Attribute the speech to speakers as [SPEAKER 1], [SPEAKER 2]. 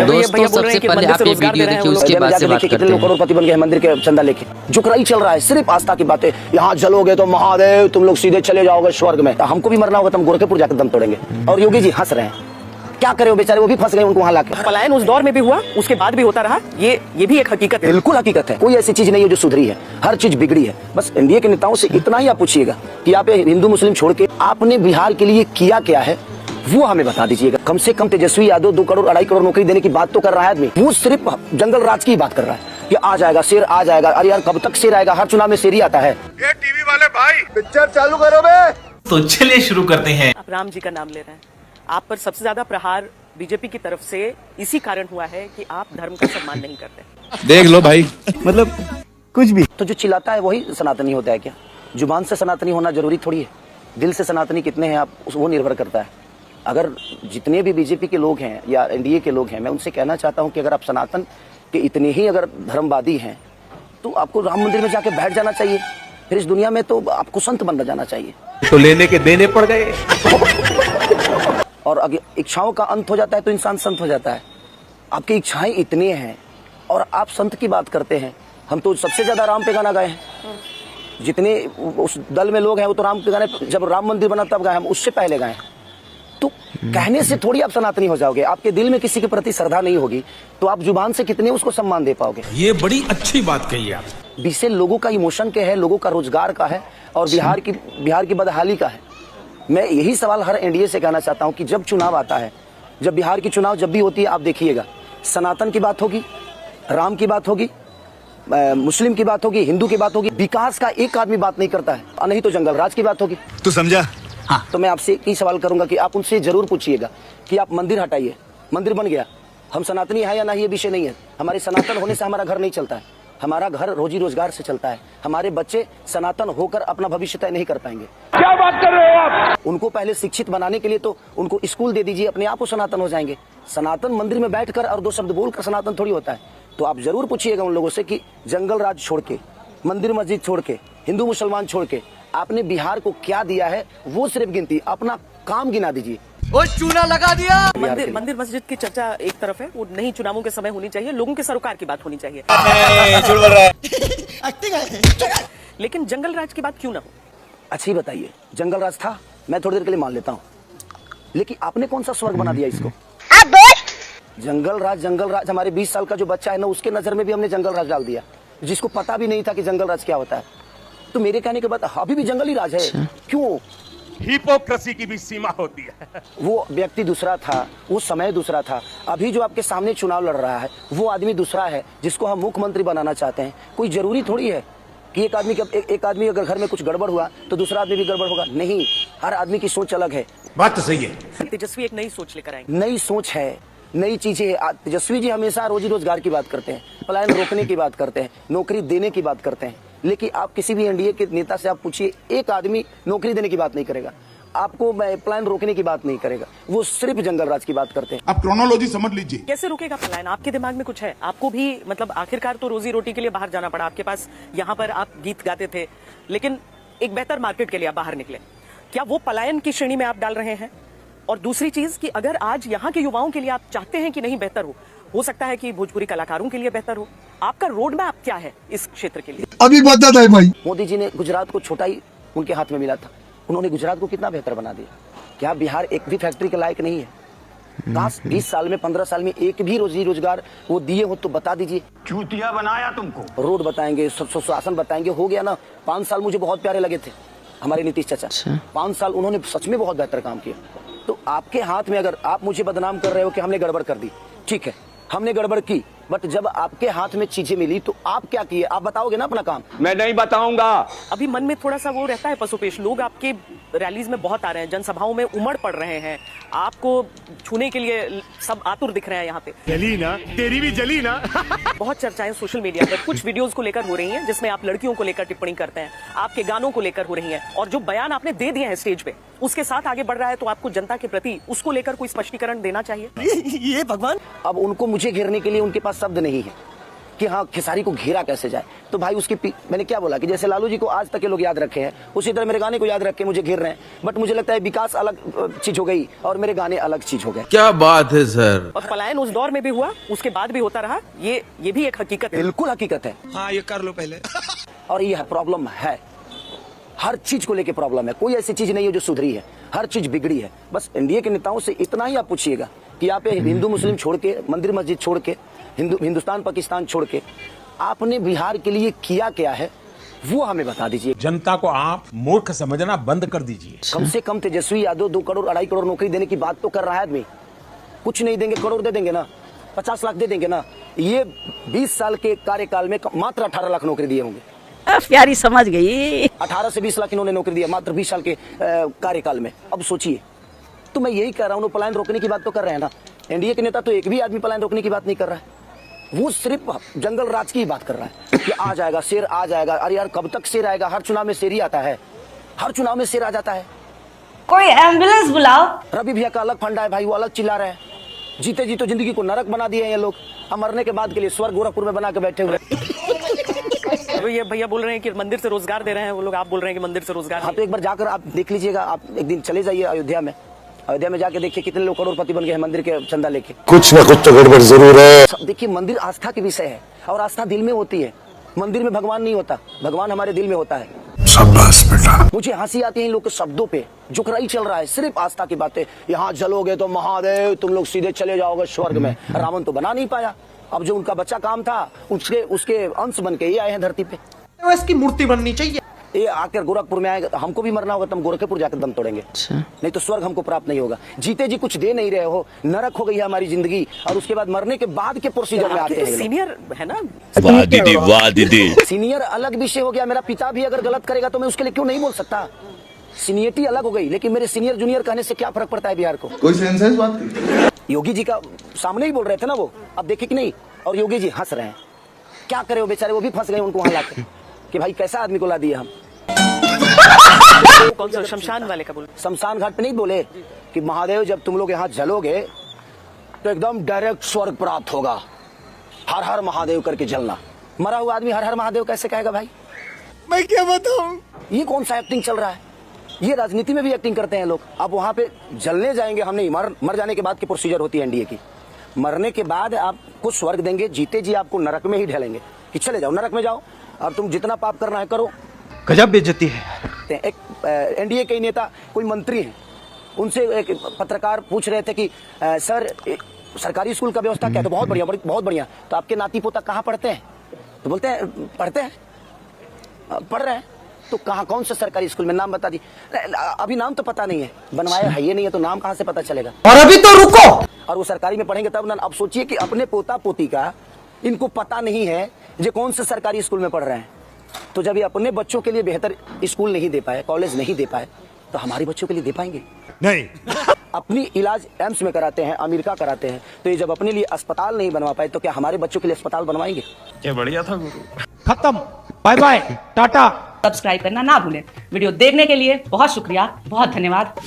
[SPEAKER 1] दोस्तों सबसे पहले आप ये वीडियो देखिए, उसके बाद से बात करते हैं।
[SPEAKER 2] करोड़पति बन गए मंदिर के चंदा लेके, जो कराई चल रहा है सिर्फ आस्था की बातें। यहाँ जलोगे तो महादेव तुम लोग सीधे चले जाओगे स्वर्ग में, हमको भी मरना होगा तो हम गोरखपुर जाकर दम तोड़ेंगे। और योगी जी हंस रहे हैं, क्या करे वो बेचारे, वो भी फंस गए, उनको वहां लाके।
[SPEAKER 3] पलायन उस दौर में भी हुआ, उसके बाद भी होता रहा, ये भी एक हकीकत है।
[SPEAKER 2] बिल्कुल हकीकत है, कोई ऐसी चीज नहीं है जो सुधरी है, हर चीज बिगड़ी है। बस एनडीए के नेताओं से इतना ही आप पूछिएगा कि आप हिंदू मुस्लिम छोड़ के आपने बिहार के लिए किया क्या है, वो हमें बता दीजिएगा। कम से कम तेजस्वी यादव 2 करोड़ 2.5 करोड़ नौकरी देने की बात तो कर रहा है आदमी, वो सिर्फ जंगल राज की बात कर रहा है कि आ जाएगा शेर, आ जाएगा। अरे यार कब तक शेर आएगा, हर चुनाव में शेर ही आता है।
[SPEAKER 4] ये टीवी वाले भाई पिक्चर चालू करो बे।
[SPEAKER 5] तो चलिए शुरू करते हैं।
[SPEAKER 3] आप राम जी का नाम ले रहे हैं, आप पर सबसे ज्यादा प्रहार बीजेपी की तरफ से इसी कारण हुआ है कि आप धर्म का सम्मान नहीं करते।
[SPEAKER 4] देख लो भाई,
[SPEAKER 2] मतलब कुछ भी तो जो चिल्लाता है वही सनातनी होता है क्या? जुबान से सनातनी होना जरूरी थोड़ी है, दिल से सनातनी कितने हैं आप वो निर्भर करता है। अगर जितने भी बीजेपी के लोग हैं या एनडीए के लोग हैं, मैं उनसे कहना चाहता हूं कि अगर आप सनातन के इतने ही अगर धर्मवादी हैं तो आपको राम मंदिर में जाके बैठ जाना चाहिए, फिर इस दुनिया में तो आपको संत बनना जाना चाहिए।
[SPEAKER 4] तो लेने के देने पड़ गए।
[SPEAKER 2] और अगर इच्छाओं का अंत हो जाता है तो इंसान संत हो जाता है। आपकी इच्छाएं इतनी हैं और आप संत की बात करते हैं। हम तो सबसे ज्यादा राम पे गाना गाए हैं, जितने उस दल में लोग हैं वो तो राम पे गाने, जब राम मंदिर बना तब गाए, हम उससे पहले गाए। तो कहने से थोड़ी आप सनातनी हो जाओगे, आपके दिल में किसी के प्रति श्रद्धा नहीं होगी तो आप जुबान से कितने उसको सम्मान दे पाओगे।
[SPEAKER 5] ये बड़ी अच्छी बात कही आप।
[SPEAKER 2] विषय लोगों का इमोशन के है, लोगों का रोजगार का है और बिहार की बदहाली का है। मैं यही सवाल हर एनडीए से कहना चाहता हूं कि जब चुनाव आता है, जब बिहार की चुनाव जब भी होती है, आप देखिएगा सनातन की बात होगी, राम की बात होगी, मुस्लिम की बात होगी, हिंदू की बात होगी, विकास का एक आदमी बात नहीं करता है, और नहीं तो जंगल राज की बात होगी।
[SPEAKER 4] तू समझा?
[SPEAKER 2] हाँ। तो मैं आपसे एक ही सवाल करूंगा कि आप उनसे जरूर पूछिएगा कि आप मंदिर हटाइए, मंदिर बन गया, हम सनातनी है या नहीं ये विषय नहीं है। हमारे सनातन होने से हमारा घर नहीं चलता है, हमारा घर रोजी रोजगार से चलता है। हमारे बच्चे सनातन होकर अपना भविष्य तय नहीं कर पाएंगे।
[SPEAKER 4] क्या बात कर रहे हो आप?
[SPEAKER 2] उनको पहले शिक्षित बनाने के लिए तो उनको स्कूल दे दीजिए, अपने आप को सनातन हो जाएंगे। सनातन मंदिर में बैठकर और 2 शब्द बोलकर सनातन थोड़ी होता है। तो आप जरूर पूछिएगा उन लोगों से कि जंगल राज छोड़ के, मंदिर मस्जिद छोड़ के, हिंदू मुसलमान छोड़ के आपने बिहार को क्या दिया है, वो सिर्फ गिनती, अपना काम गिना दीजिए।
[SPEAKER 3] वो चूना लगा दिया। मंदिर मस्जिद की चर्चा एक तरफ है, वो नहीं चुनावों के समय होनी चाहिए, लोगों के सरोकार की बात होनी चाहिए। लेकिन जंगल राज की बात क्यों ना हो?
[SPEAKER 2] अच्छा ही बताइए, जंगल राज था, मैं थोड़ी देर के लिए मान लेता हूँ, लेकिन आपने कौन सा स्वर्ग बना दिया इसको? जंगल राज हमारे 20 साल का जो बच्चा है ना, उसके नजर में भी हमने जंगल राज डाल दिया, जिसको पता भी नहीं था कि जंगल राज क्या होता है। तो मेरे कहने के बाद अभी भी जंगली राज है। क्यों?
[SPEAKER 4] हिपोक्रेसी की भी सीमा होती है।
[SPEAKER 2] वो व्यक्ति दूसरा था, वो समय दूसरा था। अभी जो आपके सामने चुनाव लड़ रहा है वो आदमी दूसरा है, जिसको हम मुख्यमंत्री बनाना चाहते हैं। कोई जरूरी थोड़ी है कि एक आदमी अगर घर में कुछ गड़बड़ हुआ तो दूसरा आदमी भी गड़बड़ होगा, नहीं, हर आदमी की सोच अलग है।
[SPEAKER 5] बात तो सही है।
[SPEAKER 3] तेजस्वी एक नई सोच लेकर आएंगे।
[SPEAKER 2] नई सोच है, नई चीजें है। तेजस्वी जी हमेशा रोजी रोजगार की बात करते हैं, पलायन रोकने की बात करते हैं, नौकरी देने की बात करते हैं, लेकिन आप किसी भी एनडीए के नेता से आप पूछिए, एक आदमी नौकरी देने की बात नहीं करेगा, आपको पलायन रोकने की बात नहीं करेगा, वो सिर्फ जंगल राज की बात करते हैं।
[SPEAKER 4] आप क्रोनोलॉजी समझ लीजिए।
[SPEAKER 3] कैसे रोकेगा पलायन? आपके दिमाग में कुछ है? आपको भी मतलब आखिरकार तो रोजी रोटी के लिए बाहर जाना पड़ा, आपके पास यहाँ पर आप गीत गाते थे, लेकिन एक बेहतर मार्केट के लिए आप बाहर निकले। क्या वो पलायन की श्रेणी में आप डाल रहे हैं? और दूसरी चीज कि अगर आज यहाँ के युवाओं के लिए आप चाहते हैं कि नहीं बेहतर हो सकता है कि भोजपुरी कलाकारों के लिए बेहतर हो, आपका रोड मैप क्या है इस क्षेत्र के लिए?
[SPEAKER 4] अभी बता दे भाई।
[SPEAKER 2] मोदी जी ने गुजरात को छोटा ही उनके हाथ में मिला था, उन्होंने गुजरात को कितना बेहतर बना दिया। क्या बिहार एक भी फैक्ट्री के लायक नहीं है? काश 20 साल में 15 साल में एक भी रोजी रोजगार वो दिए हो तो बता दीजिए।
[SPEAKER 4] चूतिया बनाया तुमको।
[SPEAKER 2] रोड बताएंगे, सुशासन बताएंगे, हो गया ना। 5 साल मुझे बहुत प्यारे लगे थे हमारे नीतीश चाचा। 5 साल उन्होंने सच में बहुत बेहतर काम किया। तो आपके हाथ में, अगर आप मुझे बदनाम कर रहे हो कि हमने गड़बड़ कर दी, ठीक है, हमने गड़बड़ की, बट जब आपके हाथ में चीजें मिली तो आप क्या किए? आप बताओगे ना अपना काम।
[SPEAKER 4] मैं नहीं बताऊंगा।
[SPEAKER 3] अभी मन में थोड़ा सा वो रहता है पसोपेश, लोग आपके रैलीज में बहुत आ रहे हैं, जनसभाओं में उमड़ पड़ रहे हैं, आपको छूने के लिए सब आतुर दिख रहे हैं यहाँ पे।
[SPEAKER 4] जली ना, तेरी भी जली ना।
[SPEAKER 3] बहुत चर्चाएं सोशल मीडिया पर कुछ वीडियोस को लेकर हो रही हैं, जिसमें आप लड़कियों को लेकर टिप्पणी करते हैं, आपके गानों को लेकर हो रही हैं, और जो बयान आपने दे दिए हैं स्टेज पे उसके साथ आगे बढ़ रहा है, तो आपको जनता के प्रति उसको लेकर कोई स्पष्टीकरण देना चाहिए।
[SPEAKER 2] ये भगवान, अब उनको मुझे घेरने के लिए उनके पास शब्द नहीं है कि हाँ खेसारी को घेरा कैसे जाए। तो भाई मैंने क्या बोला कि जैसे लालू जी को आज तक के लोग याद रखे हैं, उसी तरह मेरे गाने को याद रख के मुझे घेर रहे हैं। बट मुझे लगता है विकास अलग चीज हो गई और मेरे गाने अलग चीज हो गए।
[SPEAKER 6] क्या बात है सर।
[SPEAKER 3] और पलायन उस दौर में भी हुआ, उसके बाद भी होता रहा, ये भी एक हकीकत है।
[SPEAKER 2] बिल्कुल हकीकत है।
[SPEAKER 5] हाँ ये कर लो पहले।
[SPEAKER 2] और ये प्रॉब्लम है, हर चीज को लेके प्रॉब्लम है। कोई ऐसी चीज नहीं है जो सुधरी है, हर चीज बिगड़ी है। बस एनडीए के नेताओं से इतना ही आप पूछिएगा कि आप हिंदू मुस्लिम छोड़ के, मंदिर मस्जिद छोड़ के, हिंदुस्तान पाकिस्तान छोड़ के आपने बिहार के लिए किया क्या है, वो हमें बता दीजिए।
[SPEAKER 5] जनता को आप मूर्ख समझना बंद कर दीजिए।
[SPEAKER 2] कम से कम तेजस्वी यादव 2 करोड़ 2.5 करोड़ नौकरी देने की बात तो कर रहा है आदमी। कुछ नहीं देंगे, करोड़ दे देंगे ना, 50 लाख दे देंगे ना। ये 20 साल के कार्यकाल में मात्र 18 लाख नौकरी दिए होंगे।
[SPEAKER 7] प्यारी समझ गई।
[SPEAKER 2] 18 से 20 लाख इन्होंने नौकरी दिया मात्र 20 साल के कार्यकाल में। अब सोचिए, तो मैं यही कह रहा हूँ, पलायन रोकने की बात तो कर रहे हैं ना। एनडीए के नेता तो एक भी आदमी पलायन रोकने की बात नहीं कर रहा है, वो सिर्फ जंगल राज की बात कर रहा है कि आ जाएगा शेर, आ जाएगा। अरे यार कब तक शेर आएगा? हर चुनाव में शेर ही आता है, हर चुनाव में शेर आ जाता है।
[SPEAKER 7] कोई एम्बुलेंस बुलाओ।
[SPEAKER 2] रवि भैया का अलग फंडा है भाई, वो अलग चिल्ला रहे हैं। जीते जी तो जिंदगी को नरक बना दिए हैं ये लोग, हम मरने के बाद के लिए स्वर्ग गोरखपुर में बना के बैठे हुए।
[SPEAKER 3] ये भैया बोल रहे हैं कि मंदिर से रोजगार दे रहे हैं वो लोग, आप बोल रहे हैं कि मंदिर से रोजगार।
[SPEAKER 2] हाँ तो एक बार जाकर आप देख लीजिएगा। आप एक दिन चले जाइए अयोध्या में, अयोध्या में जाके देखिए कितने लोग करोड़पति बन गए हैं मंदिर के चंदा लेके।
[SPEAKER 6] कुछ न कुछ तो गड़बड़ जरूर है।
[SPEAKER 2] देखिए मंदिर आस्था के विषय है और आस्था दिल में होती है। मंदिर में भगवान नहीं होता, भगवान हमारे दिल में होता है।
[SPEAKER 6] शाबाश बेटा।
[SPEAKER 2] मुझे हंसी आती है इन लोग के शब्दों पे, जुकराई चल रहा है, सिर्फ आस्था की बातें। यहाँ जलोगे तो महादेव, तुम लोग सीधे चले जाओगे स्वर्ग में। रावण तो बना नहीं पाया, अब जो उनका बच्चा काम था उसके अंश बन के ये आए हैं धरती पे।
[SPEAKER 5] तो इसकी मूर्ति बननी चाहिए।
[SPEAKER 2] ये आकर गोरखपुर में आएगा, हमको भी मरना होगा तो हम गोरखपुर जाकर दम तोड़ेंगे, नहीं तो स्वर्ग हमको प्राप्त नहीं होगा। जीते जी कुछ दे नहीं रहे हो, नरक हो गई है हमारी जिंदगी। और उसके बाद मरने के बाद के प्रोसीजर में आते हैं।
[SPEAKER 3] सीनियर है ना,
[SPEAKER 6] वाह दीदी, वाह दीदी।
[SPEAKER 2] सीनियर अलग विषय हो गया। मेरा पिता भी अगर गलत करेगा तो मैं उसके लिए क्यों नहीं बोल सकता? सीनियरिटी अलग हो गई, लेकिन मेरे सीनियर जूनियर कहने से क्या फर्क पड़ता है बिहार को?
[SPEAKER 4] कोई सेंस है इस बात की?
[SPEAKER 2] योगी जी का सामने ही बोल रहे थे ना वो, अब देखे कि नहीं? और योगी जी हंस रहे हैं। क्या करे वो बेचारे, वो भी फंस गए उनको वहां लाके कि भाई कैसा आदमी को ला दिया हम।
[SPEAKER 3] कौन सा शमशान वाले का बोल?
[SPEAKER 2] शमशान घाट पे नहीं बोले कि महादेव जब तुम लोग यहाँ जलोगे तो एकदम डायरेक्ट स्वर्ग प्राप्त होगा, हर हर महादेव करके जलना। मरा हुआ आदमी हर हर महादेव कैसे कहेगा भाई?
[SPEAKER 5] मैं क्या बताऊं?
[SPEAKER 2] ये कौन सा एक्टिंग चल रहा है? ये राजनीति में भी एक्टिंग करते हैं लोग। अब वहां पे जलने जाएंगे हम नहीं, मर जाने के बाद की प्रोसीजर होती है एनडीए की। मरने के बाद आपको स्वर्ग देंगे, जीते जी आपको नरक में ही ढलेंगे कि चले जाओ नरक में जाओ और तुम जितना पाप करना है करो।
[SPEAKER 5] गजब बेइज्जती है।
[SPEAKER 2] एक एनडीए के नेता कोई मंत्री हैं, उनसे एक पत्रकार पूछ रहे थे कि सर सरकारी स्कूल का व्यवस्था क्या है? तो बहुत बढ़िया, बहुत बढ़िया। तो आपके नाती पोता कहाँ पढ़ते हैं? तो बोलते हैं पढ़ते हैं, पढ़ रहे हैं। तो कहाँ, कौन से सरकारी स्कूल में? नाम बता दी। अभी नाम तो पता नहीं है, बनवाया है ये नहीं है तो नाम कहाँ से पता चलेगा?
[SPEAKER 5] और अभी तो रुको।
[SPEAKER 2] और वो सरकारी में पढ़ेंगे तब ना। अब सोचिए कि अपने पोता पोती का इनको पता नहीं है जो कौन से सरकारी स्कूल में पढ़ रहे हैं। तो जब ये अपने बच्चों के लिए बेहतर स्कूल नहीं दे पाए, कॉलेज नहीं दे पाए, तो हमारे बच्चों के लिए दे पाएंगे?
[SPEAKER 5] नहीं।
[SPEAKER 2] अपनी इलाज एम्स में कराते हैं, अमेरिका कराते हैं, तो ये जब अपने लिए अस्पताल नहीं बनवा पाए तो क्या हमारे बच्चों के लिए अस्पताल बनवाएंगे?
[SPEAKER 5] क्या बढ़िया था गुरु। खत्म, बाय बाय, टाटा।
[SPEAKER 7] सब्सक्राइब करना ना भूलें। वीडियो देखने के लिए बहुत शुक्रिया, बहुत धन्यवाद।